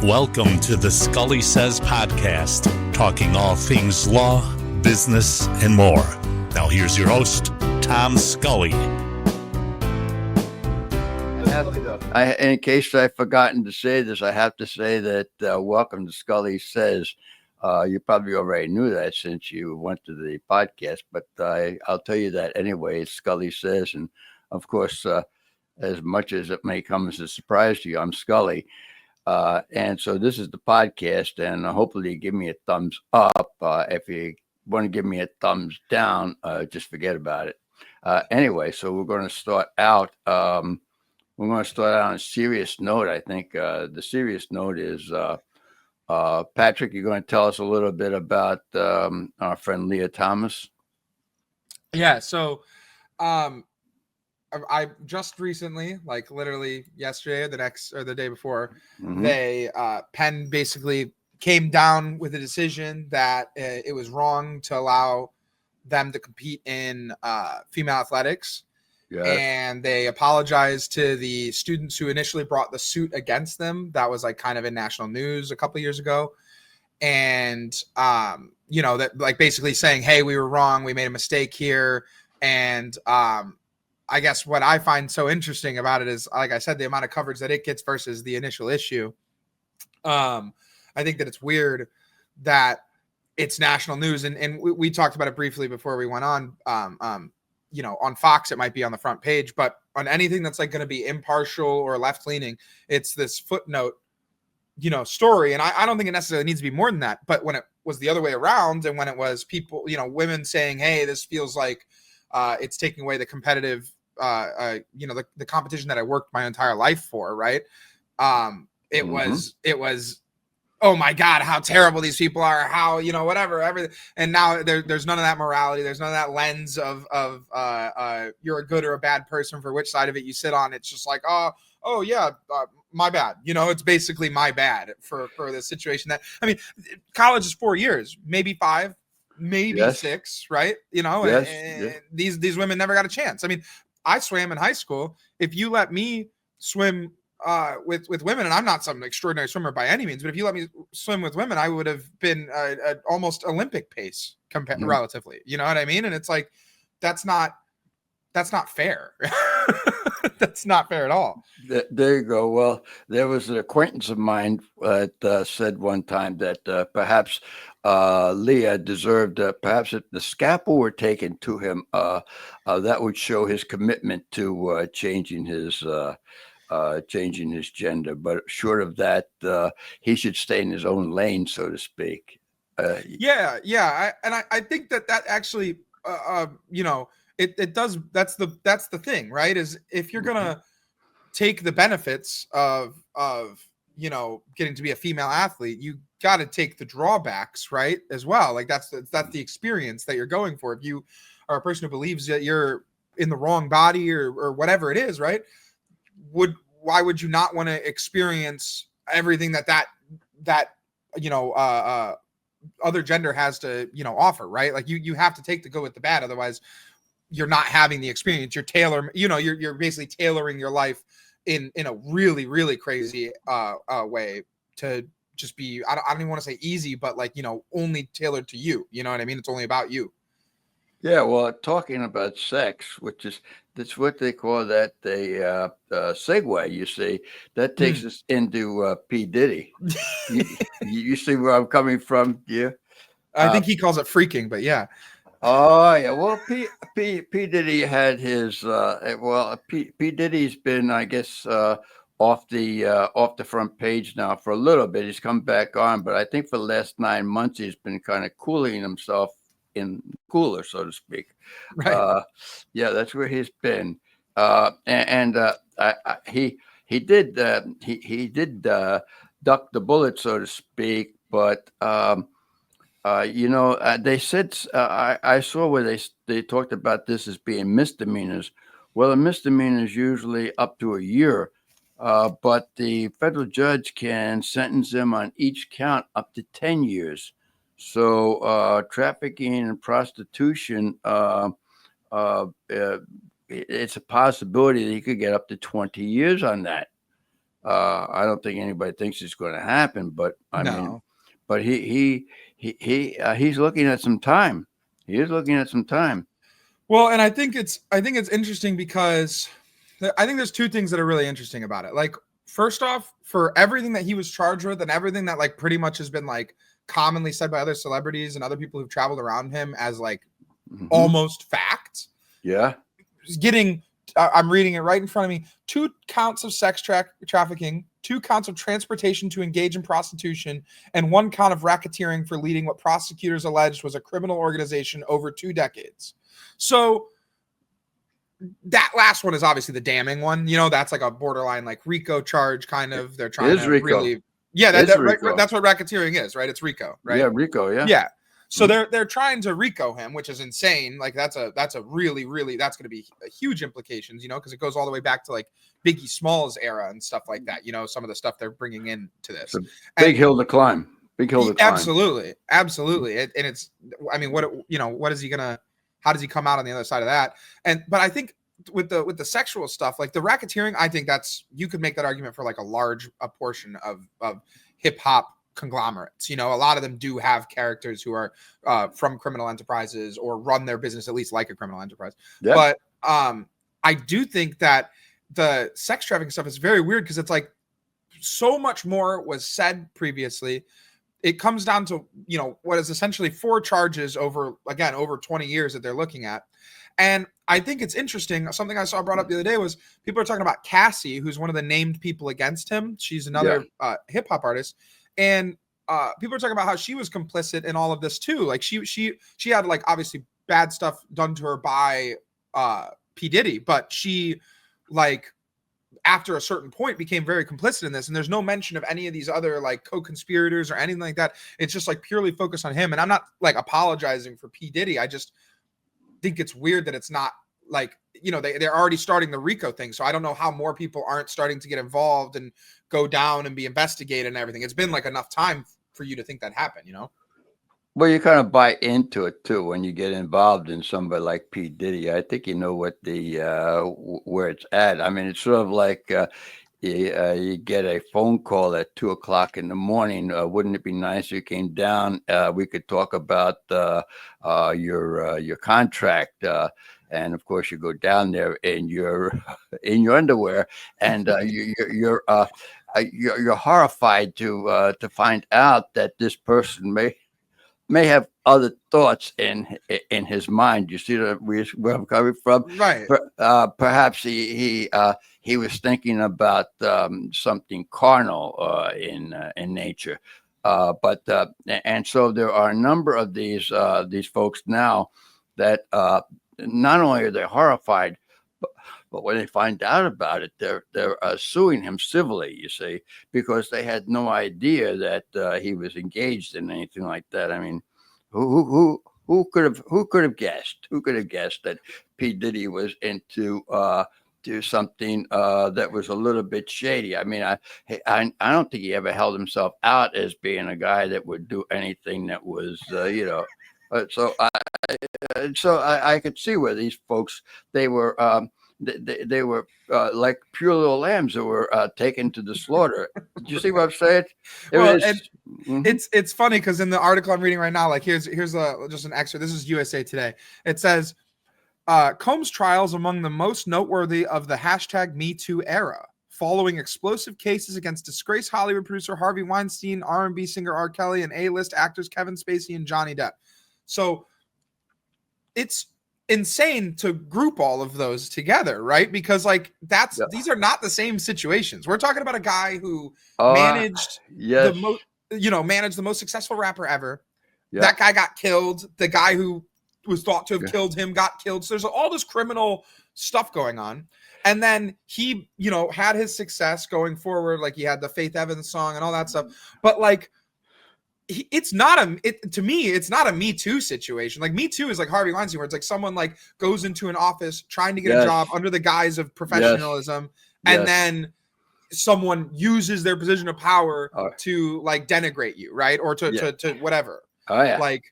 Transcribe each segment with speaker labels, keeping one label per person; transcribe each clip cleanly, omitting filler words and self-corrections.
Speaker 1: Welcome to the Scully Sez podcast, talking all things law, business, and more. Now here's your host, Tom Scully.
Speaker 2: In case I've forgotten to say this, I have to say that welcome to Scully Sez. You probably already knew that since you went to the podcast, but I'll tell you that anyway. It's Scully Sez, and of course, as much as it may come as a surprise to you, I'm Scully. And so this is the podcast, and hopefully you give me a thumbs up. If you want to give me a thumbs down, just forget about it. Anyway, so we're going to start out. We're going to start out on a serious note. I think the serious note is, Patrick, you're going to tell us a little bit about our friend Leah Thomas.
Speaker 3: Yeah. So, I just recently, like literally yesterday, or the day before, they Penn basically came down with a decision that it was wrong to allow them to compete in female athletics. Yes. And they apologized to the students who initially brought the suit against them. That was like kind of in national news a couple of years ago. And, that like basically saying, hey, we were wrong. We made a mistake here. And, I guess what I find so interesting about it is, like I said, the amount of coverage that it gets versus the initial issue. I think that it's weird that it's national news. And we talked about it briefly before we went on. On Fox, it might be on the front page, but on anything that's like going to be impartial or left leaning, it's this footnote, story. And I don't think it necessarily needs to be more than that. But when it was the other way around, and when it was people, women saying, hey, this feels like it's taking away the competitive, the competition that I worked my entire life for. Right. It was, oh my God, how terrible these people are, how, whatever, everything. And now there's none of that morality. There's none of that lens of you're a good or a bad person for which side of it you sit on. It's just like, oh yeah, my bad. It's basically my bad for the situation college is 4 years, maybe 5, maybe 6, right? And these women never got a chance. I mean, I swam in high school. If you let me swim with women, and I'm not some extraordinary swimmer by any means, but if you let me swim with women, I would have been almost Olympic pace relatively. You know what I mean? And it's like, that's not fair. That's not fair at all.
Speaker 2: There you go. Well, there was an acquaintance of mine that said one time that perhaps Leah deserved, perhaps if the scalpel were taken to him, that would show his commitment to changing his gender. But short of that, he should stay in his own lane, so to speak.
Speaker 3: I think that actually, it does. That's the thing, right? Is if you're gonna take the benefits of getting to be a female athlete, you got to take the drawbacks, right? As well. Like that's the experience that you're going for. If you are a person who believes that you're in the wrong body or whatever it is, right? Why would you not want to experience everything that other gender has to offer, right? Like you have to take the good with the bad, otherwise you're not having the experience. You're basically tailoring your life in a really, really crazy way to just be, I don't even want to say easy, but only tailored to you. You know what I mean? It's only about you.
Speaker 2: Yeah, well, talking about sex, that's what they call that segue. You see, that takes us into P. Diddy. you see where I'm coming from? Yeah,
Speaker 3: I think he calls it freaking, but yeah.
Speaker 2: Oh yeah, well, P. Diddy had his. P. Diddy's been, I guess, off the front page now for a little bit. He's come back on, but I think for the last 9 months he's been kind of cooling himself in cooler, so to speak.
Speaker 3: Right.
Speaker 2: That's where he's been. He did duck the bullet, so to speak. But they said I saw where they talked about this as being misdemeanors. Well, a misdemeanor is usually up to a year, but the federal judge can sentence them on each count up to 10 years. So trafficking and prostitution, it's a possibility that you could get up to 20 years on that. I don't think anybody thinks it's going to happen, but I mean,
Speaker 3: No.
Speaker 2: but he's looking at some time. He is looking at some time.
Speaker 3: Well, and I think it's interesting because I think there's two things that are really interesting about it. Like, first off, for everything that he was charged with and everything that like pretty much has been like commonly said by other celebrities and other people who've traveled around him as like almost fact.
Speaker 2: Yeah.
Speaker 3: Getting, I'm reading it right in front of me. 2 counts of sex trafficking, 2 counts of transportation to engage in prostitution, and 1 count of racketeering for leading what prosecutors alleged was a criminal organization over 2 decades. So that last one is obviously the damning one. You know, that's like a borderline like RICO charge kind of. They're trying to
Speaker 2: RICO.
Speaker 3: really, yeah, that's what racketeering is, right? It's RICO, right?
Speaker 2: Yeah, RICO, yeah.
Speaker 3: Yeah. So they're trying to RICO him, which is insane. Like that's a really that's going to be huge implications, you know, because it goes all the way back to like Biggie Smalls era and stuff like that. You know, some of the stuff they're bringing into this.
Speaker 2: It's a big hill to climb. Big hill to climb.
Speaker 3: Absolutely. And it's, I mean, what is he gonna? How does he come out on the other side of that? But I think with the sexual stuff, like the racketeering, I think you could make that argument for like a portion of hip hop conglomerates. You know, a lot of them do have characters who are from criminal enterprises or run their business at least like a criminal enterprise. Yep. But I do think that the sex trafficking stuff is very weird because it's like so much more was said previously. It comes down to, you know, what is essentially 4 charges over 20 years that they're looking at. And I think it's interesting. Something I saw brought up the other day was people are talking about Cassie, who's one of the named people against him. She's another hip hop artist. And people are talking about how she was complicit in all of this too. Like she had like obviously bad stuff done to her by P. Diddy, but she like after a certain point became very complicit in this. And there's no mention of any of these other like co-conspirators or anything like that. It's just like purely focused on him. And I'm not like apologizing for P. Diddy. I just think it's weird that it's not like, you know, they're already starting the RICO thing. So I don't know how more people aren't starting to get involved and go down and be investigated and everything. It's been like enough time for you to think that happened, you know?
Speaker 2: Well, you kind of buy into it too when you get involved in somebody like P. Diddy. I think you know what where it's at. I mean, it's sort of like you get a phone call at 2:00 in the morning. Wouldn't it be nice if you came down? We could talk about your contract. And of course, you go down there in your underwear, and you're horrified to find out that this person may have other thoughts in his mind. You see where I'm coming from?
Speaker 3: Right.
Speaker 2: Perhaps he was thinking about something carnal in nature. And so there are a number of these folks now that not only are they horrified, but when they find out about it, they're suing him civilly, you see, because they had no idea that he was engaged in anything like that. I mean, who could have guessed? Who could have guessed that P. Diddy was into do something that was a little bit shady? I mean, I don't think he ever held himself out as being a guy that would do anything that was So I could see where these folks they were like pure little lambs that were taken to the slaughter. Did you see what I'm saying?
Speaker 3: It's funny because in the article I'm reading right now, like here's just an excerpt. This is USA Today. It says Combs' trials among the most noteworthy of the #MeToo era, following explosive cases against disgraced Hollywood producer Harvey Weinstein, R&B singer R. Kelly, and A-list actors Kevin Spacey and Johnny Depp. So it's insane to group all of those together, right? Because like these are not the same situations. We're talking about a guy who managed managed the most successful rapper ever. Yeah. That guy got killed. The guy who was thought to have killed him got killed. So there's all this criminal stuff going on. And then he, had his success going forward. Like he had the Faith Evans song and all that stuff. But like, it's not to me, it's not a Me Too situation. Like Me Too is like Harvey Weinstein, where it's like someone like goes into an office trying to get a job under the guise of professionalism. And then someone uses their position of power to like denigrate you, right? Or to whatever.
Speaker 2: Oh yeah.
Speaker 3: Like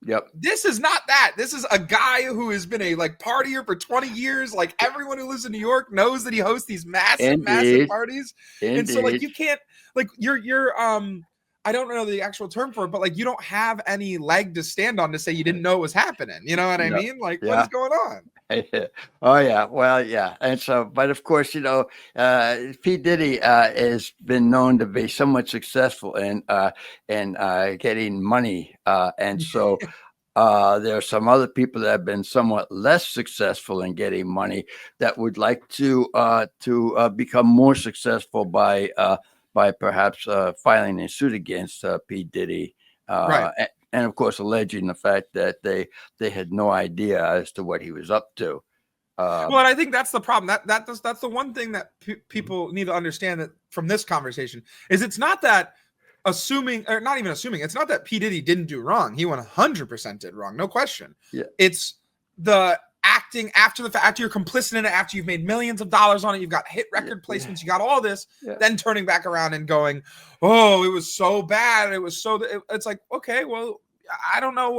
Speaker 2: Yep.
Speaker 3: This is not that. This is a guy who has been a like partier for 20 years. Like everyone who lives in New York knows that he hosts these massive parties. And so like you can't like you're I don't know the actual term for it, but like you don't have any leg to stand on to say you didn't know it was happening. You know what I mean? Like what is going on?
Speaker 2: Oh yeah, well yeah, and so, but of course, P. Diddy has been known to be somewhat successful in getting money, and so there are some other people that have been somewhat less successful in getting money that would like to become more successful by perhaps filing a suit against P. Diddy,
Speaker 3: Right.
Speaker 2: and of course alleging the fact that they had no idea as to what he was up to.
Speaker 3: Well, and I think that's the problem. That's the one thing that people need to understand that from this conversation is it's not that assuming, or not even assuming, it's not that P. Diddy didn't do wrong. He 100% did wrong, no question.
Speaker 2: Yeah.
Speaker 3: It's the acting after the fact, after you're complicit in it, after you've made millions of dollars on it, you've got hit record placements, you got all this, then turning back around and going, oh, it was so bad. It was so, it's like, okay, well, I don't know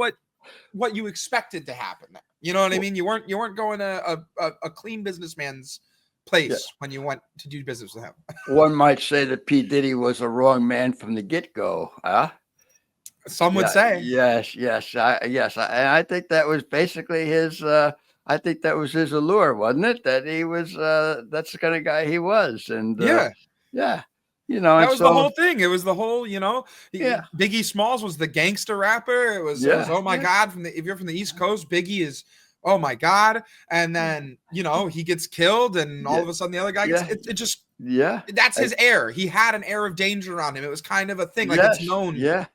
Speaker 3: what you expected to happen there. You know what I mean? You weren't going to a clean businessman's place when you went to do business with him.
Speaker 2: One might say that P. Diddy was a wrong man from the get-go, huh?
Speaker 3: Some would say.
Speaker 2: Yes. I think that was basically his. I think that was his allure, wasn't it? That he was. That's the kind of guy he was, and yeah.
Speaker 3: That was the whole thing. It was the whole, Biggie Smalls was the gangster rapper. It was oh my God, if you're from the East Coast, Biggie is, oh my God. And then, he gets killed and all of a sudden the other guy gets, it just, that's his air. He had an air of danger around him. It was kind of a thing, like it's known.
Speaker 2: Yeah.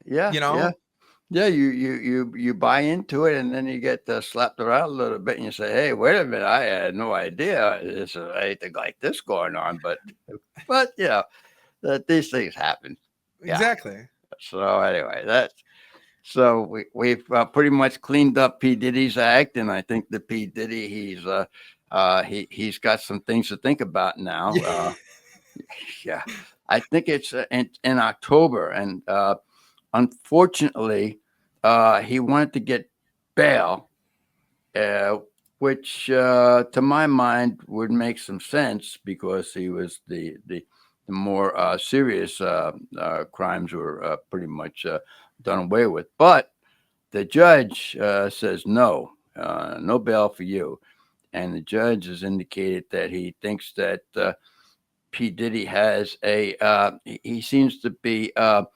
Speaker 2: You buy into it and then you get slapped around a little bit and you say, hey, wait a minute, I had no idea there's anything like this going on. But that these things happen.
Speaker 3: Exactly.
Speaker 2: So anyway, we've pretty much cleaned up P. Diddy's act, and I think the P. Diddy he's got some things to think about now. I think it's in October, and unfortunately, he wanted to get bail, which to my mind would make some sense because he was the more serious crimes were pretty much done away with. But the judge says no bail for you. And the judge has indicated that he thinks that P. Diddy has he seems to be a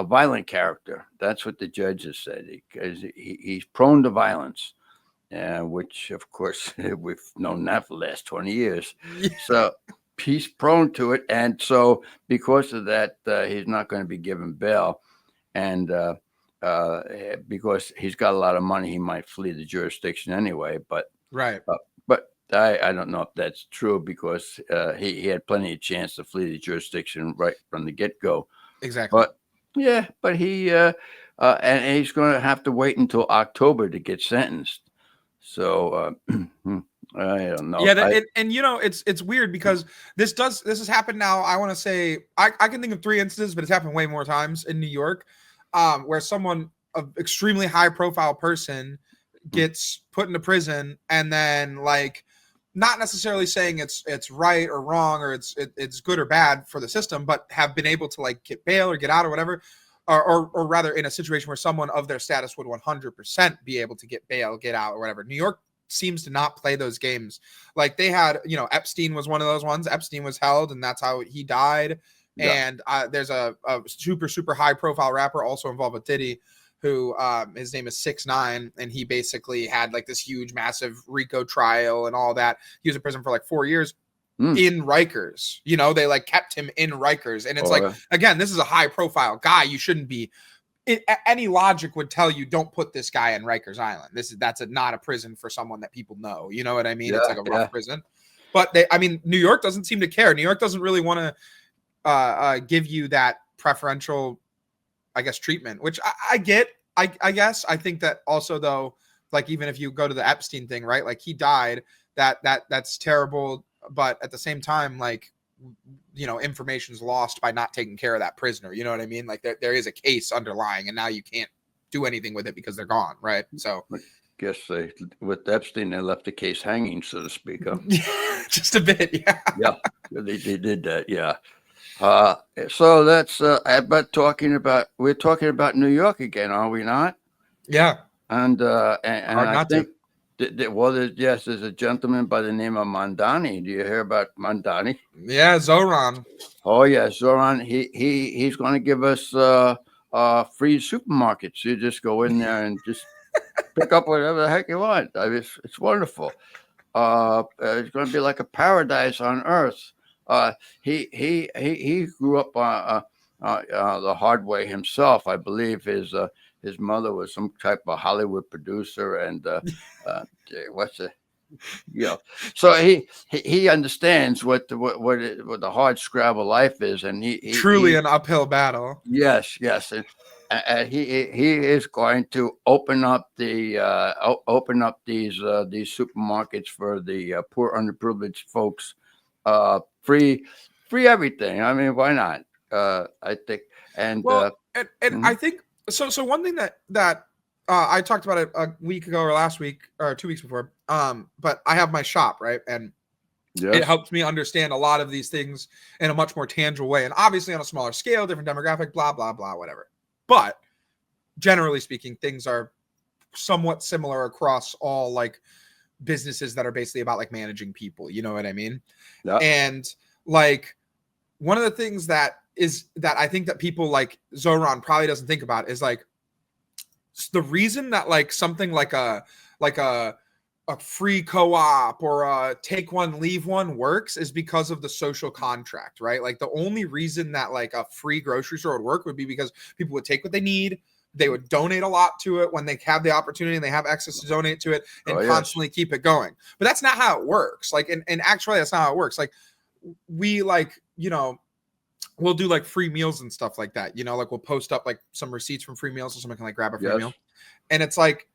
Speaker 2: violent character. That's what the judge has said, because he's prone to violence, which, of course, we've known that for the last 20 years. So he's prone to it, and so because of that, he's not going to be given bail, and because he's got a lot of money, he might flee the jurisdiction anyway. But but I don't know if that's true, because he had plenty of chance to flee the jurisdiction right from the get-go.
Speaker 3: Exactly.
Speaker 2: But he and he's going to have to wait until October to get sentenced. So I don't know.
Speaker 3: Yeah, it's weird because this has happened now. I want to say I can think of 3 instances, but it's happened way more times in New York, where someone, an extremely high profile person, gets put into prison, and then like not necessarily saying it's right or wrong or it's good or bad for the system, but have been able to like get bail or get out or whatever, or rather in a situation where someone of their status would 100% be able to get bail, get out or whatever. New York seems to not play those games. Like they had, Epstein was one of those ones. Epstein was held, and that's how he died. Yeah. And there's a super, super high profile rapper also involved with Diddy, who his name is 6ix9ine, and he basically had like this huge, massive RICO trial and all that. He was in prison for like 4 years in Rikers. They like kept him in Rikers, and it's again, this is a high profile guy. You shouldn't be. Any logic would tell you don't put this guy in Rikers Island. That's not a prison for someone that people know. You know what I mean? It's like a rough prison. But New York doesn't seem to care. New York doesn't really want to give you that preferential, I guess, treatment, which I get. I guess I think that also, though, like even if you go to the Epstein thing, right? Like he died. That's terrible. But at the same time, like, information's lost by not taking care of that prisoner. You know what I mean? Like there is a case underlying, and now you can't do anything with it because they're gone, right? So
Speaker 2: I guess with Epstein, they left the case hanging, so to speak. Huh?
Speaker 3: just a bit, yeah.
Speaker 2: Yeah, they did that. Yeah. So that's we're talking about New York again, are we not?
Speaker 3: Yeah.
Speaker 2: And
Speaker 3: Hard
Speaker 2: I
Speaker 3: not
Speaker 2: think
Speaker 3: to.
Speaker 2: there's a gentleman by the name of Mandani. Do you hear about Mandani?
Speaker 3: Yeah, Zoran.
Speaker 2: Oh yeah, Zoran. He's going to give us free supermarkets. You just go in there and just pick up whatever the heck you want. I mean, it's wonderful. It's going to be like a paradise on earth. He grew up the hard way himself. I believe his mother was some type of Hollywood producer, and what's the so he understands what the hard scrabble life is, and he
Speaker 3: Truly an uphill battle.
Speaker 2: yes, and he is going to open up these supermarkets for the poor underprivileged folks, free everything. I mean, why not? I think, and
Speaker 3: and I think so. So one thing that I talked about it a week ago or last week or 2 weeks before. But I have my shop, right, and it helps me understand a lot of these things in a much more tangible way, and obviously on a smaller scale, different demographic, blah blah blah, whatever. But generally speaking, things are somewhat similar across all like businesses that are basically about like managing people. You know what I mean?
Speaker 2: Yeah.
Speaker 3: And like one of the things that I think that people like Zoran probably doesn't think about is like the reason that like something like a free co-op or a take one leave one works is because of the social contract, right? Like the only reason that like a free grocery store would work would be because people would take what they need, they would donate a lot to it when they have the opportunity and they have access to donate to it, and constantly keep it going. But that's not how it works. Like in actually that's not how it works. Like we like, you know, we'll do like free meals and stuff like that, you know, like we'll post up like some receipts from free meals so someone can like grab a free meal. And it's like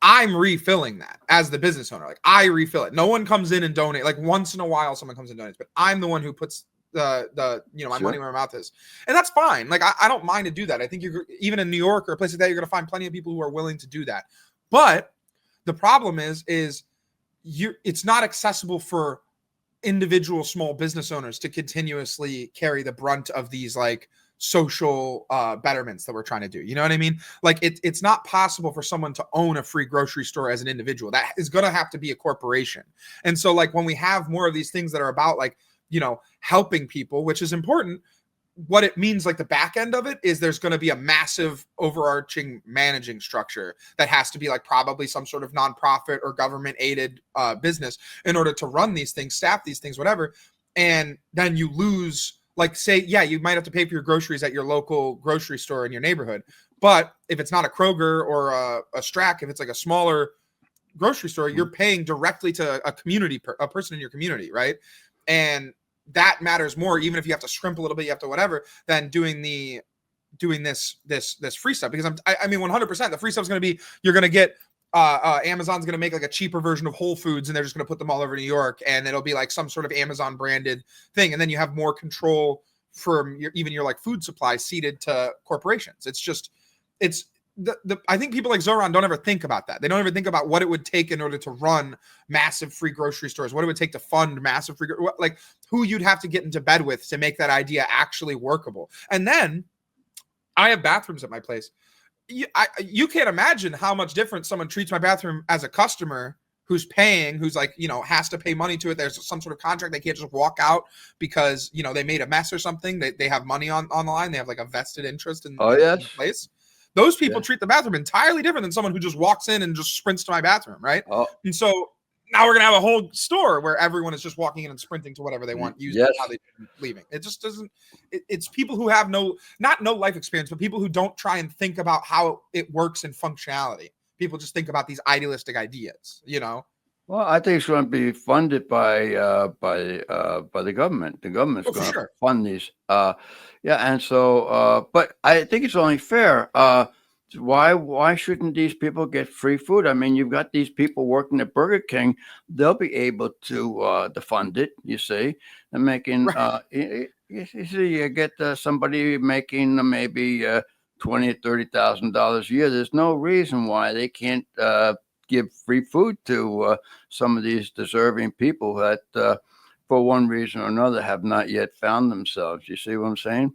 Speaker 3: I'm refilling that as the business owner. Like I refill it. No one comes in and donate. Like once in a while someone comes and donates, but I'm the one who puts the you know, my money where my mouth is. And that's fine. Like I don't mind to do that. I think you're even in New York or a place like that, you're going to find plenty of people who are willing to do that. But the problem is it's not accessible for individual small business owners to continuously carry the brunt of these like social betterments that we're trying to do. You know what I mean? Like it's not possible for someone to own a free grocery store as an individual. That is going to have to be a corporation. And so like when we have more of these things that are about like, you know, helping people, which is important, what it means, like the back end of it is there's going to be a massive overarching managing structure that has to be like probably some sort of nonprofit or government aided business in order to run these things, staff these things, whatever. And then you lose, like say, yeah, you might have to pay for your groceries at your local grocery store in your neighborhood. But if it's not a Kroger or a Strack, if it's like a smaller grocery store, you're paying directly to a person in your community, right? And that matters more, even if you have to scrimp a little bit, you have to whatever, than doing this free stuff. Because I mean 100% the free stuff is going to be, you're going to get Amazon's going to make like a cheaper version of Whole Foods, and they're just going to put them all over New York, and it'll be like some sort of Amazon branded thing, and then you have more control from your like food supply ceded to corporations. It's I think people like Zoran don't ever think about that. They don't ever think about what it would take in order to run massive free grocery stores, what it would take to fund massive free, like who you'd have to get into bed with to make that idea actually workable. And then I have bathrooms at my place. You can't imagine how much different someone treats my bathroom as a customer who's paying, who's like, you know, has to pay money to it. There's some sort of contract. They can't just walk out because, you know, they made a mess or something. They have money on the line. They have like a vested interest in the place. Those people treat the bathroom entirely different than someone who just walks in and just sprints to my bathroom, right? And so now we're going to have a whole store where everyone is just walking in and sprinting to whatever they want, using how they're leaving. It just doesn't, it's people who have no life experience, but people who don't try and think about how it works in functionality. People just think about these idealistic ideas, you know? Well,
Speaker 2: I think it's going to be funded by the government. The government's going to fund these. And so, but I think it's only fair. Why shouldn't these people get free food? I mean, you've got these people working at Burger King; they'll be able to fund it. You see, and making you see, you get somebody making maybe $20,000 or $30,000 a year. There's no reason why they can't give free food to some of these deserving people that, for one reason or another, have not yet found themselves. You see what I'm saying?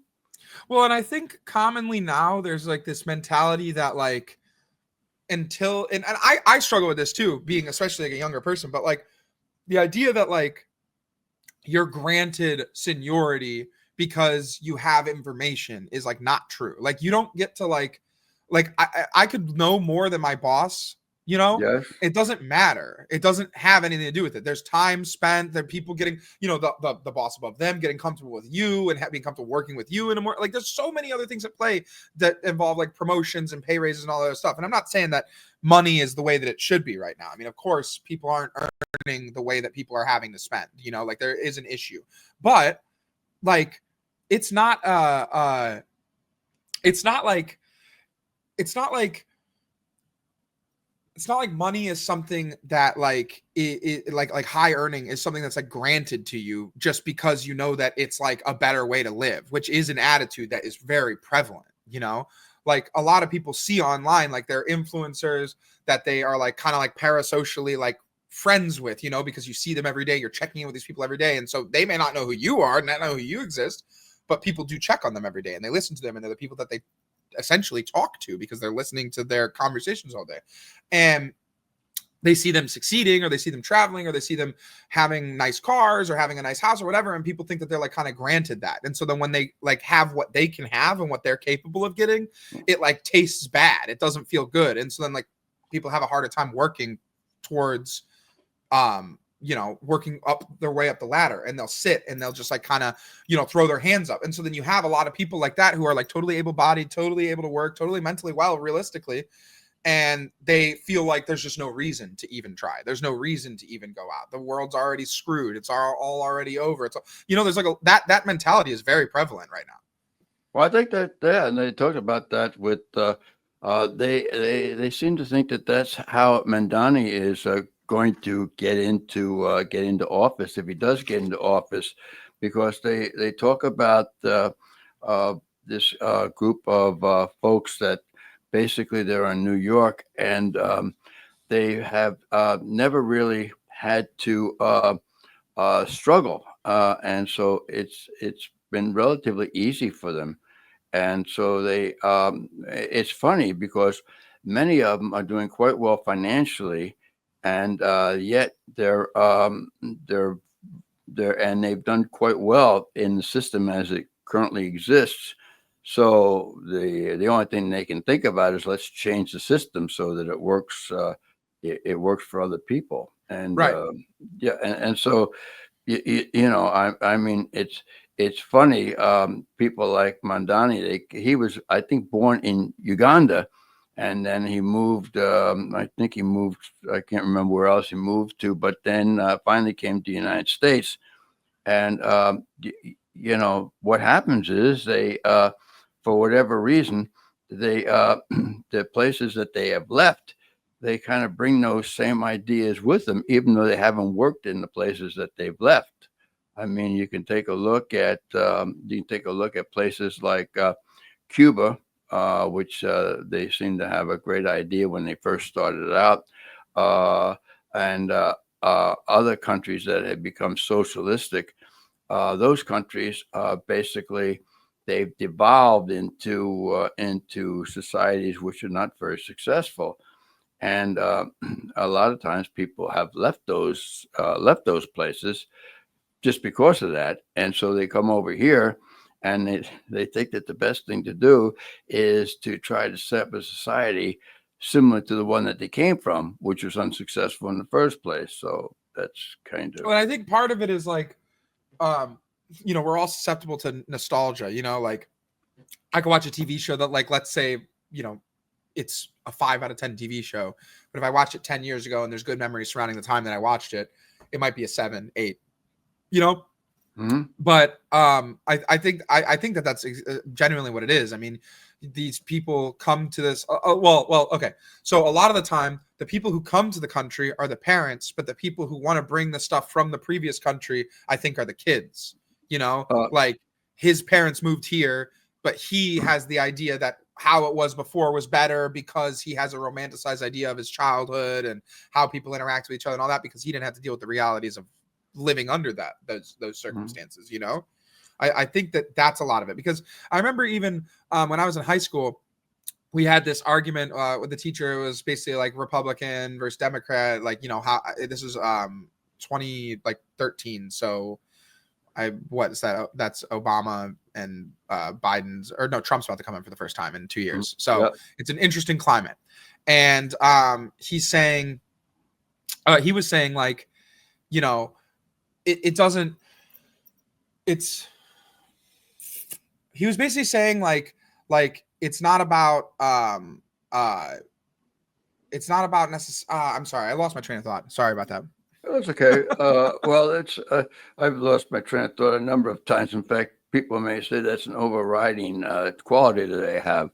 Speaker 3: Well, and I think commonly now there's like this mentality that like I struggle with this too, being especially like a younger person, but like the idea that like you're granted seniority because you have information is like not true. Like you don't get to like I could know more than my boss, you know.
Speaker 2: Yes.
Speaker 3: It doesn't matter. It doesn't have anything to do with it. There's time spent. There are people getting, you know, the boss above them getting comfortable with you and being comfortable working with you in a more like there's so many other things at play that involve like promotions and pay raises and all that other stuff. And I'm not saying that money is the way that it should be right now. I mean, of course, people aren't earning the way that people are having to spend, you know, like there is an issue. But like it's not it's not like money is something that like it like high earning is something that's like granted to you just because you know that it's like a better way to live, which is an attitude that is very prevalent, you know. Like a lot of people see online like they're influencers that they are like kind of like parasocially like friends with, you know, because you see them every day, you're checking in with these people every day, and so they may not know who you are, not know who you exist, but people do check on them every day and they listen to them, and they're the people that they essentially talk to because they're listening to their conversations all day, and they see them succeeding or they see them traveling or they see them having nice cars or having a nice house or whatever, and people think that they're like kind of granted that. And so then when they like have what they can have and what they're capable of getting, it like tastes bad, it doesn't feel good, and so then like people have a harder time working towards you know, working up their way up the ladder, and they'll sit and they'll just like kind of, you know, throw their hands up. And so then you have a lot of people like that who are like totally able-bodied, totally able to work, totally mentally well, realistically, and they feel like there's just no reason to even try. There's no reason to even go out. The world's already screwed. It's all already over. It's all, you know, there's like that mentality is very prevalent right now.
Speaker 2: Well, I think that and they talked about that with they seem to think that that's how Mandani is going to get into office, if he does get into office, because they talk about this group of folks that basically they're in New York, and they have never really had to struggle, and so it's been relatively easy for them. And so they it's funny because many of them are doing quite well financially, and yet they're and they've done quite well in the system as it currently exists. So the only thing they can think about is let's change the system so that it works. It works for other people, and
Speaker 3: Right.
Speaker 2: Yeah, and so you know, I mean, it's funny. People like Mandani, he was, I think, born in Uganda, and then he moved. I think he moved. I can't remember where else he moved to, but then finally came to the United States. And you know what happens is they, for whatever reason, they the places that they have left, they kind of bring those same ideas with them, even though they haven't worked in the places that they've left. I mean, you can take a look at places like Cuba, which they seem to have a great idea when they first started out, and other countries that have become socialistic. Those countries basically they've devolved into societies which are not very successful, and a lot of times people have left those places just because of that. And so they come over here and they think that the best thing to do is to try to set up a society similar to the one that they came from, which was unsuccessful in the first place. So that's kind of.
Speaker 3: Well, I think part of it is like, you know, we're all susceptible to nostalgia, you know, like I could watch a TV show that like, let's say, you know, it's a 5 out of 10 TV show, but if I watched it 10 years ago and there's good memories surrounding the time that I watched it, it might be a 7, 8. You know, but I think that that's genuinely what it is. I mean, these people come to this. Well, okay. So a lot of the time, the people who come to the country are the parents, but the people who want to bring the stuff from the previous country, I think, are the kids. You know, like his parents moved here, but he has the idea that how it was before was better because he has a romanticized idea of his childhood and how people interact with each other and all that, because he didn't have to deal with the realities of living under those circumstances. You know, I think that's a lot of it, because I remember even when I was in high school, we had this argument with the teacher. It was basically like Republican versus Democrat, like, you know, how this was 2013. So what is that? That's Obama and Biden's, or no, Trump's about to come in for the first time in 2 years. So it's an interesting climate. And he was saying like, you know, he was basically saying like it's not about I'm sorry, I lost my train of thought. Sorry about that.
Speaker 2: That's okay. Well, I've lost my train of thought a number of times. In fact, people may say that's an overriding quality that they have.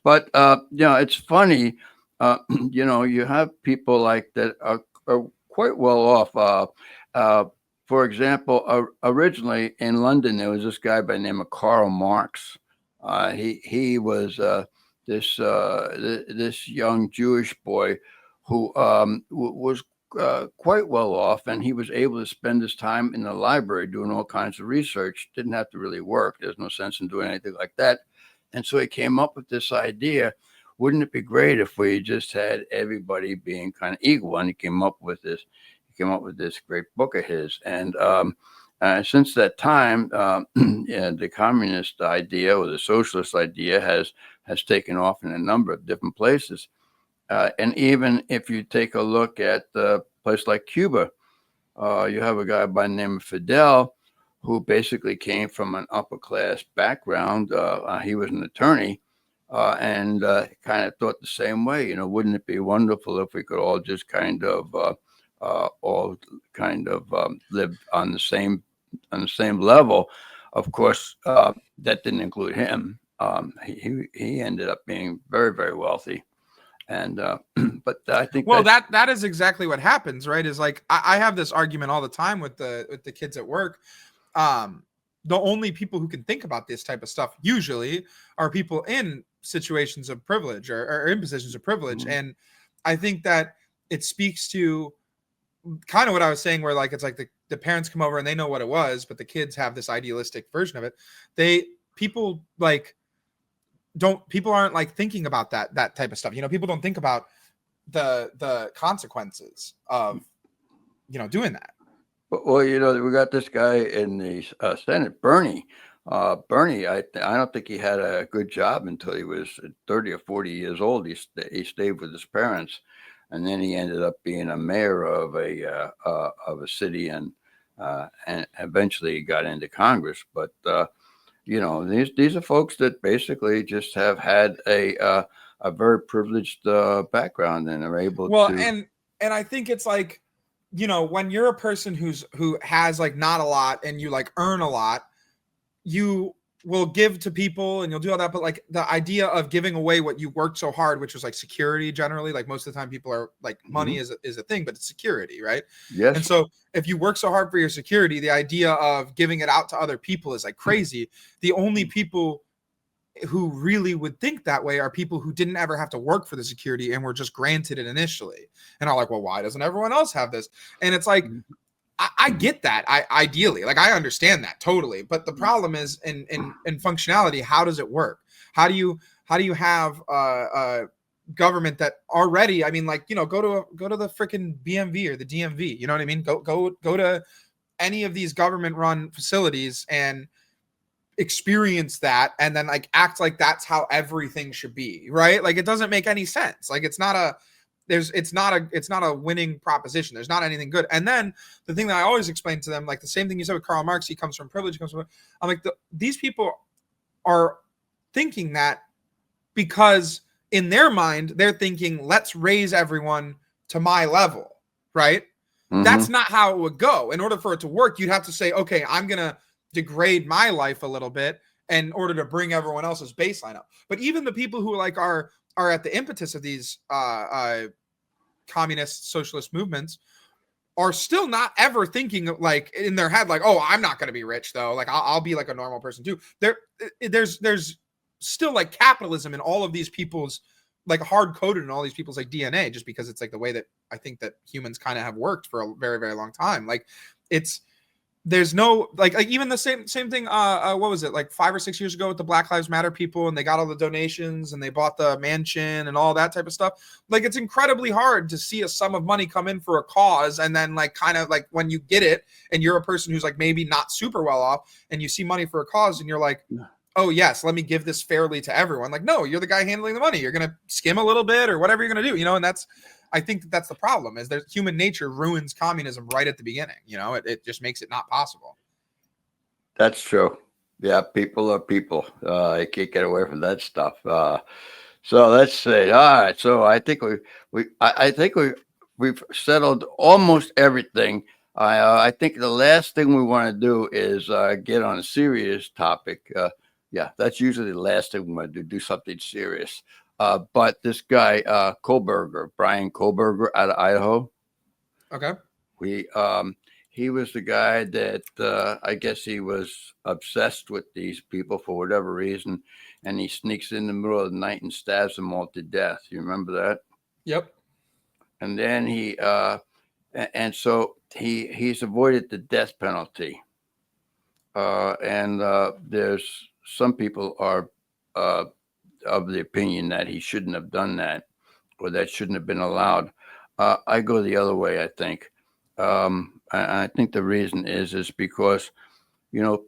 Speaker 2: But you know, it's funny. You know, you have people like that are quite well off. For example, originally in London, there was this guy by the name of Karl Marx. He was this young Jewish boy who was quite well off, and he was able to spend his time in the library doing all kinds of research. Didn't have to really work. There's no sense in doing anything like that. And so he came up with this idea: wouldn't it be great if we just had everybody being kind of equal? And he came up with this great book of his. And since that time, the communist idea or the socialist idea has taken off in a number of different places. And even if you take a look at a place like Cuba, you have a guy by the name of Fidel, who basically came from an upper class background. He was an attorney, and kind of thought the same way. You know, wouldn't it be wonderful if we could all just kind of live on the same level? Of course, that didn't include him. He ended up being very, very wealthy. And but I think
Speaker 3: that is exactly what happens, right? Is like I have this argument all the time with the kids at work. The only people who can think about this type of stuff usually are people in situations of privilege or in positions of privilege. Mm-hmm. And I think that it speaks to kind of what I was saying, where like it's like the parents come over and they know what it was, but the kids have this idealistic version of it. People aren't like thinking about that type of stuff. You know, people don't think about the consequences of, you know, doing that.
Speaker 2: Well, you know, we got this guy in the Senate, Bernie. Bernie, I don't think he had a good job until he was 30 or 40 years old. He stayed with his parents, and then he ended up being a mayor of a city, and eventually got into Congress. But you know, these are folks that basically just have had a very privileged background, and are able to.
Speaker 3: Well, and I think it's like, you know, when you're a person who has like not a lot and you like earn a lot, you will give to people and you'll do all that. But like the idea of giving away what you worked so hard, which was like security, generally, like most of the time people are like, money is a thing, but it's security, right?
Speaker 2: Yes.
Speaker 3: And so if you work so hard for your security, the idea of giving it out to other people is like crazy. The only people who really would think that way are people who didn't ever have to work for the security and were just granted it initially, and are like, well, why doesn't everyone else have this? And it's like, I get that. Ideally, like, I understand that totally. But the problem is in functionality, how does it work? How do you have a government that already, I mean, like, you know, go to the freaking BMV or the DMV, you know what I mean? Go to any of these government run facilities and experience that, and then like act like that's how everything should be, right? Like, it doesn't make any sense. Like, it's not a winning proposition. There's not anything good. And then the thing that I always explain to them, like the same thing you said with Karl Marx, he comes from privilege, I'm like, these people are thinking that because in their mind, they're thinking, let's raise everyone to my level, right? Mm-hmm. That's not how it would go. In order for it to work, you'd have to say, okay, I'm going to degrade my life a little bit in order to bring everyone else's baseline up. But even the people who like are at the impetus of these communist socialist movements are still not ever thinking like in their head, like, oh, I'm not going to be rich though. Like I'll be like a normal person too. There's still like capitalism in all of these people's like hard coded in all these people's like DNA, just because it's like the way that I think that humans kind of have worked for a very, very long time. Like there's no like even the same thing. What was it, like 5 or 6 years ago with the Black Lives Matter people, and they got all the donations and they bought the mansion and all that type of stuff. Like it's incredibly hard to see a sum of money come in for a cause, and then like kind of like when you get it and you're a person who's like maybe not super well off, and you see money for a cause and you're like, oh yes, let me give this fairly to everyone. Like, no, you're the guy handling the money. You're gonna skim a little bit or whatever you're gonna do, and I think that's the problem, is that human nature ruins communism right at the beginning. It just makes it not possible.
Speaker 2: That's true. Yeah, people are people. You can't get away from that stuff. So let's see. All right. So I think we've settled almost everything. I think the last thing we want to do is get on a serious topic. Yeah, that's usually the last thing we want to do something serious. But this guy, Brian Kohlberger out of Idaho.
Speaker 3: Okay.
Speaker 2: He was the guy that I guess he was obsessed with these people for whatever reason, and he sneaks in the middle of the night and stabs them all to death. You remember that?
Speaker 3: Yep.
Speaker 2: And then so he's avoided the death penalty. And there's some people are of the opinion that he shouldn't have done that, or that shouldn't have been allowed. I go the other way, I think. I think the reason is because,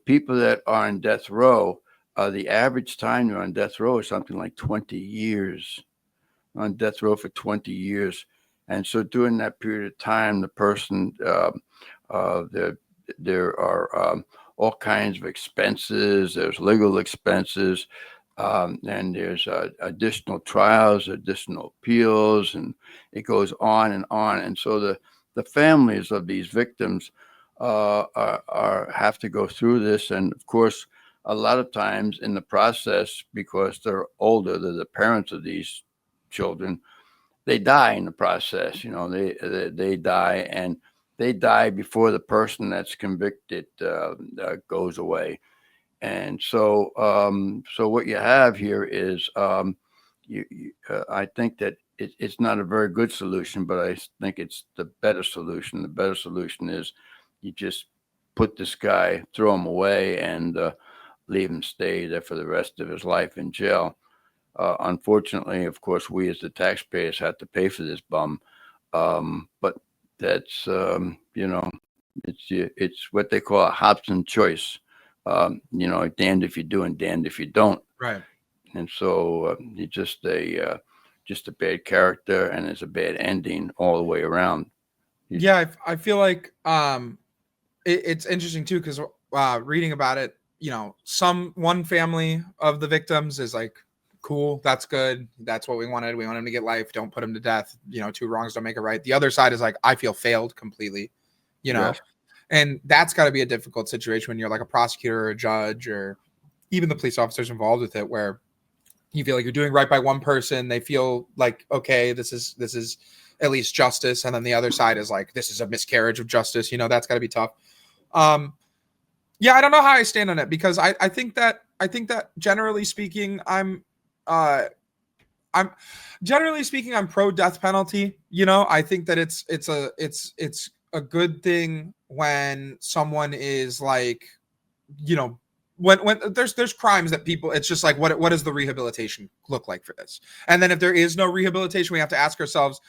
Speaker 2: people that are on death row, the average time you're on death row is something like 20 years. On death row for 20 years. And so during that period of time, the person, there are all kinds of expenses. There's legal expenses. And there's additional trials, additional appeals, and it goes on and on. And so the families of these victims have to go through this. And of course, a lot of times in the process, because they're older, they're the parents of these children, they die in the process. They die, and they die before the person that's convicted goes away. And so, what you have here is, I think that it's not a very good solution, but I think it's the better solution. The better solution is you just put this guy, throw him away, and leave him stay there for the rest of his life in jail. Unfortunately, of course, we as the taxpayers have to pay for this bum. But that's, it's what they call a Hobson choice. Damned if you do and damned if you don't.
Speaker 3: Right. And
Speaker 2: so he's just a bad character, and it's a bad ending all the way around.
Speaker 3: Yeah, I feel like it's interesting too, because reading about it, one family of the victims is like, cool, that's good, that's what we wanted. We want him to get life. Don't put him to death. Two wrongs don't make a right. The other side is like, I feel failed completely. Yes. And that's got to be a difficult situation when you're like a prosecutor or a judge, or even the police officers involved with it, where you feel like you're doing right by one person. They feel like, okay, this is at least justice. And then the other side is like, this is a miscarriage of justice. That's got to be tough. Yeah, I don't know how I stand on it, because I think that generally speaking, I'm generally speaking, I'm pro death penalty. I think that it's a good thing when someone is like, when there's crimes that people, it's just like, what does the rehabilitation look like for this? And then if there is no rehabilitation, we have to ask ourselves,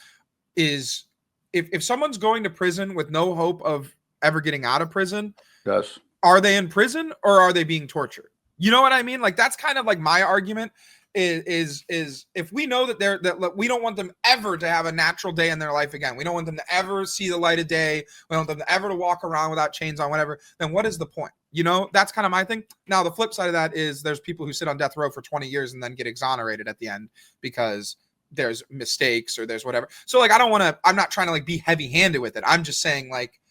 Speaker 3: is if someone's going to prison with no hope of ever getting out of prison,
Speaker 2: yes,
Speaker 3: are they in prison or are they being tortured? You know what I mean? Like, that's kind of like my argument is if we know that we don't want them ever to have a natural day in their life again. We don't want them to ever see the light of day. We don't want them to ever to walk around without chains on, whatever. Then what is the point? That's kind of my thing. Now, the flip side of that is there's people who sit on death row for 20 years and then get exonerated at the end because there's mistakes or there's whatever. So like, I'm not trying to like be heavy handed with it. I'm just saying, like,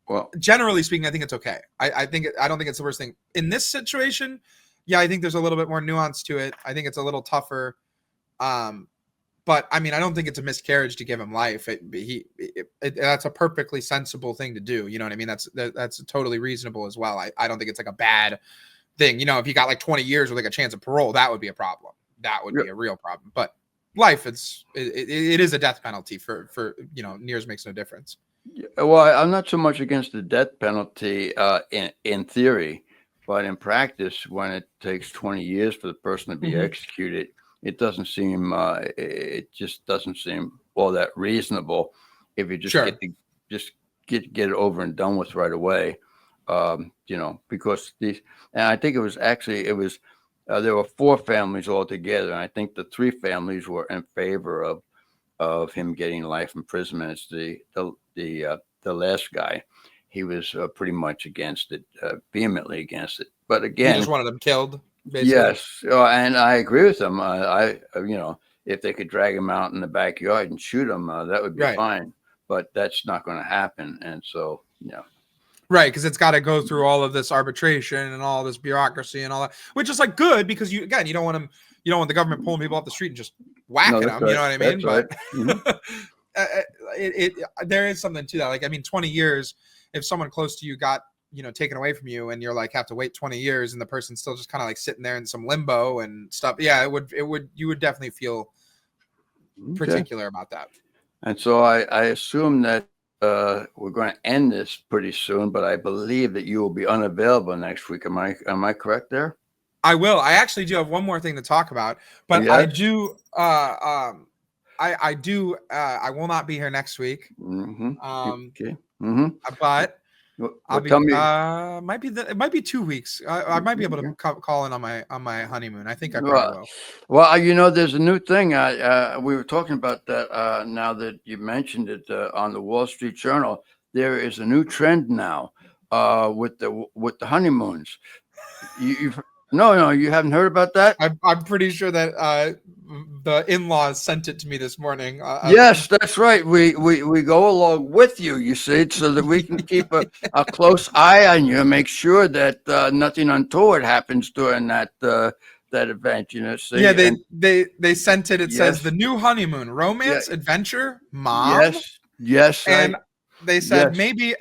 Speaker 3: well, generally speaking, I think it's okay. I don't think it's the worst thing in this situation. Yeah, I think there's a little bit more nuance to it. I think it's a little tougher. But But I mean, I don't think it's a miscarriage to give him life. That's a perfectly sensible thing to do. You know what I mean? That's totally reasonable as well. I don't think it's like a bad thing. You know, if he got like 20 years with like a chance of parole, that would be a problem. That would be a real problem. But life, it is a death penalty for years makes no difference.
Speaker 2: Well, I'm not so much against the death penalty in theory, but in practice, when it takes 20 years for the person to be executed, it doesn't seem it just doesn't seem all that reasonable if you just get it over and done with right away. Because and I think it was there were 4 families altogether, and I think the 3 families were in favor of him getting life imprisonment. It's the last guy. He was pretty much against it, vehemently against it. But again,
Speaker 3: he just wanted him killed. Basically.
Speaker 2: Yes, and I agree with him. If they could drag him out in the backyard and shoot him, that would be fine. But that's not going to happen, and so
Speaker 3: right, because it's got to go through all of this arbitration and all this bureaucracy and all that, which is like good because you don't want the government pulling people off the street and just whacking them. Right. You know what I mean? But there is something to that. Like, I mean, 20 years, if someone close to you got taken away from you and you're like have to wait 20 years and the person's still just kind of like sitting there in some limbo and stuff. Yeah, you would definitely feel particular about that. And
Speaker 2: so I assume that we're going to end this pretty soon, but I believe that you will be unavailable next week. Am I correct there?
Speaker 3: I will. I actually do have one more thing to talk about, but yes. I will not be here next week.
Speaker 2: Okay.
Speaker 3: But I'll be. It might be 2 weeks. I might be able to call in on my honeymoon. I think I probably will.
Speaker 2: Well, there's a new thing. We were talking about that. Now that you mentioned it on the Wall Street Journal, there is a new trend now with the honeymoons. No, you haven't heard about that?
Speaker 3: I'm pretty sure that the in-laws sent it to me this morning.
Speaker 2: Yes, that's right. We go along with you, you see, so that we can keep a close eye on you and make sure that nothing untoward happens during that event. See?
Speaker 3: Yeah, they sent it. It says the new honeymoon, romance, adventure, mom.
Speaker 2: Yes.
Speaker 3: And they said maybe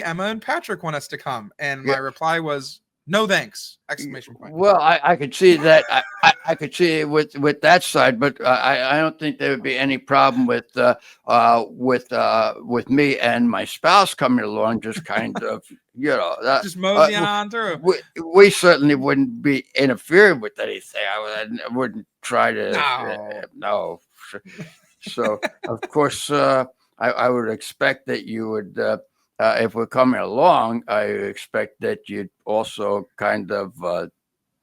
Speaker 3: Emma and Patrick want us to come, and my reply was, no thanks! Exclamation point.
Speaker 2: Well, I could see that. I could see it with that side, but I don't think there would be any problem with me and my spouse coming along. Just kind of,
Speaker 3: just moseying on through.
Speaker 2: We certainly wouldn't be interfering with anything. I wouldn't try to. No. So of course, I would expect that you would. If we're coming along, I expect that you'd also kind of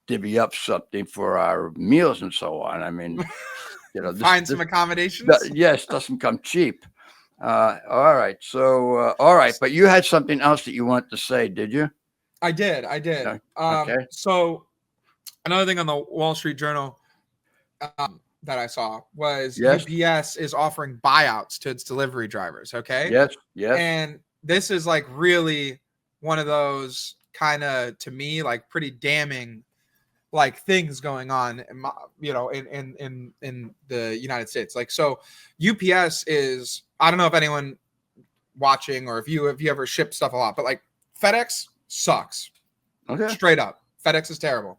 Speaker 2: divvy up something for our meals and so on. I mean,
Speaker 3: find some accommodations.
Speaker 2: Yes, doesn't come cheap. All right. So, all right. But you had something else that you wanted to say, did you?
Speaker 3: I did.
Speaker 2: Okay.
Speaker 3: So another thing on the Wall Street Journal that I saw was UPS is offering buyouts to its delivery drivers. Okay.
Speaker 2: Yes.
Speaker 3: And this is like really one of those kind of, to me, like pretty damning like things going on, in the United States. Like, so UPS is, I don't know if anyone watching or if you ever ship stuff a lot, but like FedEx sucks. Okay. Straight up. FedEx is terrible.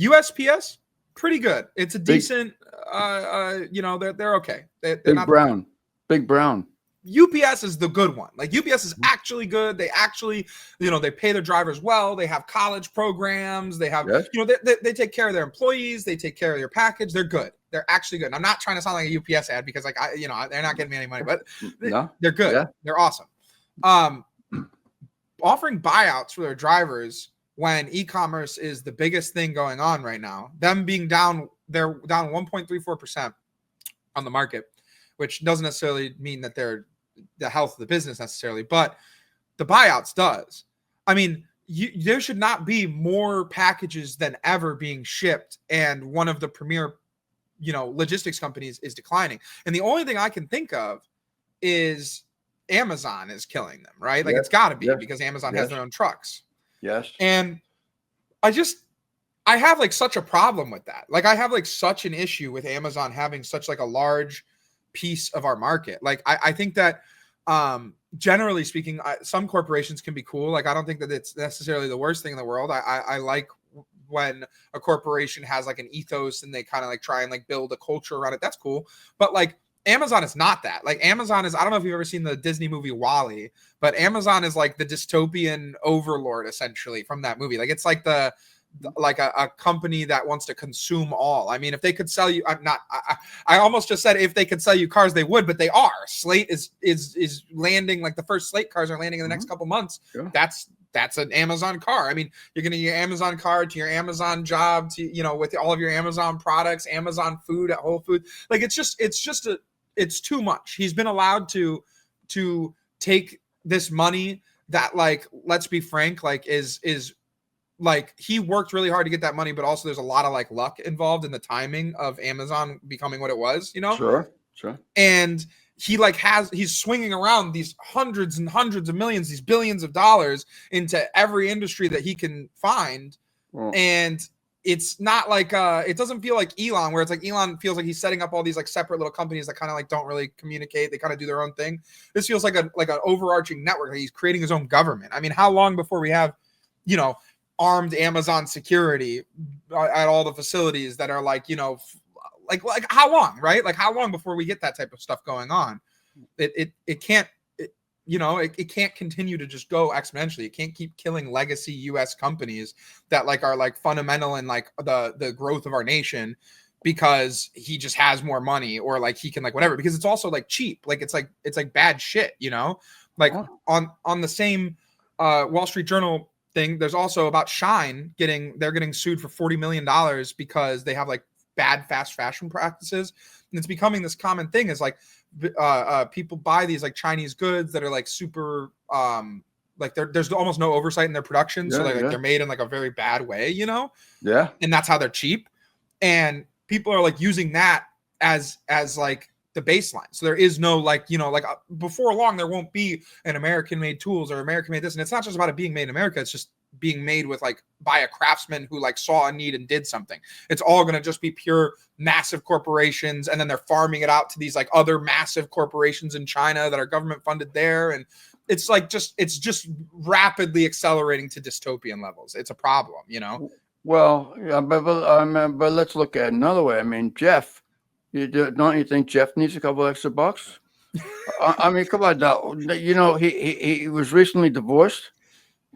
Speaker 3: USPS, pretty good. It's a decent, they're okay. They're
Speaker 2: Big Brown.
Speaker 3: UPS is the good one. Like UPS is actually good. They actually, they pay their drivers well. They have college programs. They have, they take care of their employees. They take care of their package. They're good. They're actually good. And I'm not trying to sound like a UPS ad because like, they're not getting me any money, but they're good. Yeah. They're awesome. Offering buyouts for their drivers when e-commerce is the biggest thing going on right now, them being down, they're down 1.34% on the market, which doesn't necessarily mean that they're the health of the business necessarily, but the buyouts does. I mean, there should not be more packages than ever being shipped, and one of the premier, logistics companies is declining. And the only thing I can think of is Amazon is killing them, right? Like it's got to be because Amazon has their own trucks.
Speaker 2: Yes.
Speaker 3: And I have like such a problem with that. Like I have like such an issue with Amazon having such like a large piece of our market. Like, I think that generally speaking, some corporations can be cool. Like, I don't think that it's necessarily the worst thing in the world. I like when a corporation has like an ethos and they kind of like try and like build a culture around it. That's cool. But like Amazon is not that. Like Amazon is, I don't know if you've ever seen the Disney movie WALL-E, but Amazon is like the dystopian overlord essentially from that movie. Like it's like like a company that wants to consume all. I mean, if they could sell you, I almost just said if they could sell you cars, they would, but they are. Slate is landing, like the first Slate cars are landing in the next couple months. Sure. That's an Amazon car. I mean, you're going to your Amazon car to your Amazon job to, you know, with all of your Amazon products, Amazon food at Whole Foods. Like it's too much. He's been allowed to take this money that, like, let's be frank, like is like he worked really hard to get that money, but also there's a lot of like luck involved in the timing of Amazon becoming what it was, you know?
Speaker 2: Sure.
Speaker 3: And he's swinging around these hundreds and hundreds of millions, these billions of dollars into every industry that he can find. And it's not like, it doesn't feel like Elon, where it's like Elon feels like he's setting up all these like separate little companies that kind of like don't really communicate. They kind of do their own thing. This feels like an overarching network. He's creating his own government. I mean, how long before we have, you know, armed Amazon security at all the facilities that are like, you know, like how long, right? Like how long before we get that type of stuff going on? It can't, it can't continue to just go exponentially. It can't keep killing legacy US companies that like are like fundamental in like the growth of our nation because he just has more money or like he can like whatever, because it's also like cheap. Like it's like bad shit, you know, like on the same Wall Street Journal thing, there's also about Shine they're getting sued for $40 million because they have like bad fast fashion practices. And it's becoming this common thing is like people buy these like Chinese goods that are like super like there's almost no oversight in their production. So they're made in like a very bad way, you know?
Speaker 2: Yeah.
Speaker 3: And that's how they're cheap. And people are like using that as like the baseline. So there is no like, you know, like before long, there won't be an American made tools or American made this. And it's not just about it being made in America. It's just being made with like by a craftsman who like saw a need and did something. It's all going to just be pure massive corporations. And then they're farming it out to these like other massive corporations in China that are government funded there. And it's like, it's just rapidly accelerating to dystopian levels. It's a problem, you know?
Speaker 2: Well, yeah, but let's look at it another way. I mean, Jeff, don't you think Jeff needs a couple extra bucks? I mean, come on now. You know, he was recently divorced,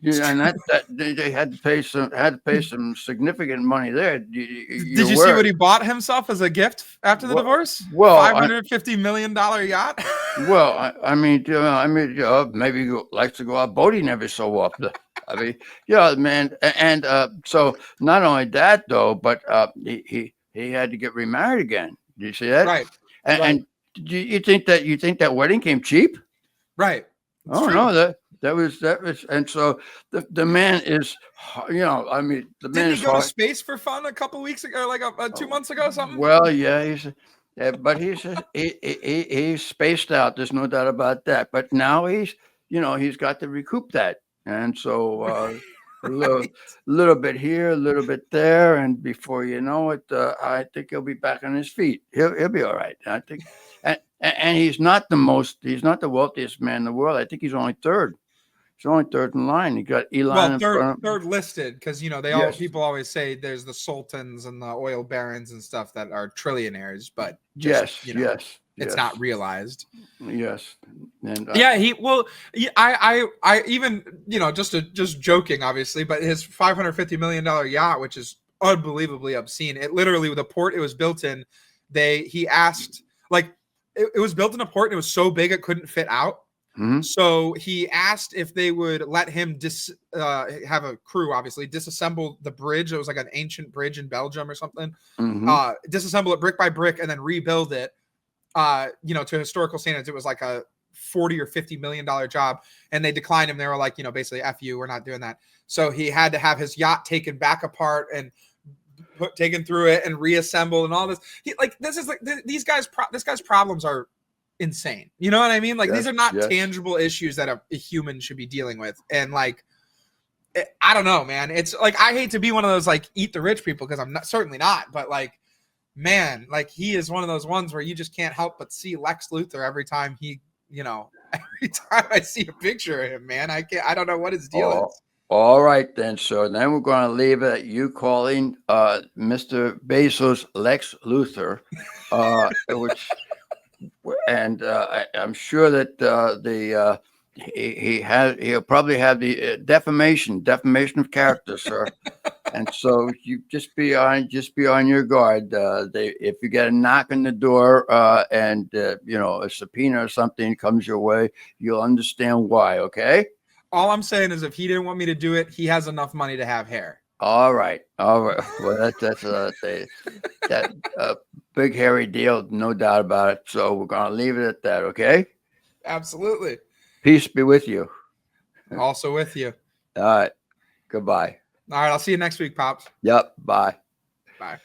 Speaker 2: and that they had to pay some significant money there. Did you see
Speaker 3: what he bought himself as a gift after the divorce?
Speaker 2: Well,
Speaker 3: $550 million yacht.
Speaker 2: Well, I mean, maybe he likes to go out boating every so often. I mean, yeah, man, and so not only that though, but he had to get remarried again. Did you see that?
Speaker 3: Right.
Speaker 2: And you think that wedding came cheap?
Speaker 3: Right.
Speaker 2: It's true. No, that was, and so the man is, you know, I mean, the man is.
Speaker 3: Didn't he go to space for fun a couple weeks ago, or like 2 months ago, or something?
Speaker 2: Well, yeah, but he's spaced out. There's no doubt about that. But now he's got to recoup that, and so. A little bit here, a little bit there, and before you know it, I think he'll be back on his feet. He'll be all right. I think, and he's not the wealthiest man in the world. I think he's only third. He's only third in line. You got Elon.
Speaker 3: Well, third listed, because you know people always say there's the sultans and the oil barons and stuff that are trillionaires, but
Speaker 2: yes.
Speaker 3: It's not realized.
Speaker 2: Yes. And
Speaker 3: I even, you know, just joking, obviously, but his $550 million yacht, which is unbelievably obscene. It literally, the port it was built in, he asked, like, it was built in a port and it was so big it couldn't fit out.
Speaker 2: Mm-hmm.
Speaker 3: So he asked if they would let him have a crew, obviously, disassemble the bridge. It was like an ancient bridge in Belgium or something.
Speaker 2: Mm-hmm.
Speaker 3: Disassemble it brick by brick and then rebuild it. You know, to historical standards, it was like a $40 or $50 million job, and they declined him. They were like, you know, basically, F you, we're not doing that. So he had to have his yacht taken back apart and taken through it and reassembled and all this. These guys' problems are insane. You know what I mean? Like, these are not tangible issues that a human should be dealing with. And like, I don't know, man. It's like, I hate to be one of those like eat the rich people, because I'm certainly not, but like, man, like he is one of those ones where you just can't help but see Lex Luthor every time every time I see a picture of him, man. I don't know what his deal is.
Speaker 2: All right, then. So then we're going to leave it at you calling Mr. Bezos Lex Luthor, which, and I'm sure that he'll probably have the defamation of character, sir. And so you just be on your guard. If you get a knock on the door and a subpoena or something comes your way, you'll understand why. Okay.
Speaker 3: All I'm saying is if he didn't want me to do it, he has enough money to have hair.
Speaker 2: All right. Well, that's that big hairy deal, no doubt about it. So we're gonna leave it at that. Okay.
Speaker 3: Absolutely.
Speaker 2: Peace be with you.
Speaker 3: Also with you.
Speaker 2: All right. Goodbye.
Speaker 3: All right. I'll see you next week, Pops.
Speaker 2: Yep. Bye.
Speaker 3: Bye.